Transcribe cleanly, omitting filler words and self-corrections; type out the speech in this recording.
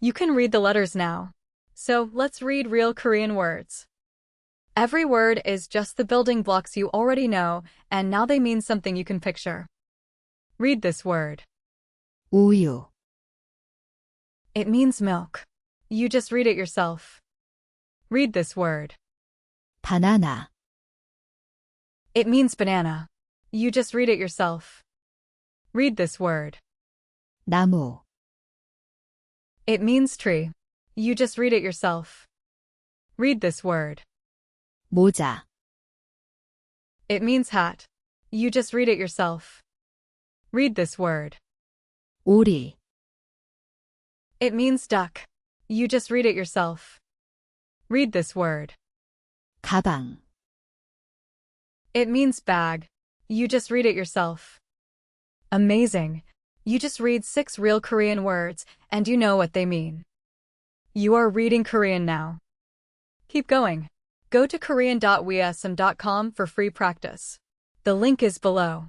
You can read the letters now. So let's read real Korean words. Every word is just the building blocks you already know, and now they mean something you can picture. Read this word. 우유, It means milk. You just read it yourself. Read this word. 바나나, It means banana. You just read it yourself. Read this word. 나무, It means tree. You just read it yourself. Read this word. 모자, It means hat. You just read it yourself. Read this word. 오리, It means duck. You just read it yourself. Read this word. 가방, It means bag. You just read it yourself. Amazing. You just read 6 real Korean words, and you know what they mean. You are reading Korean now. Keep going. Go to korean.wesm.com for free practice. The link is below.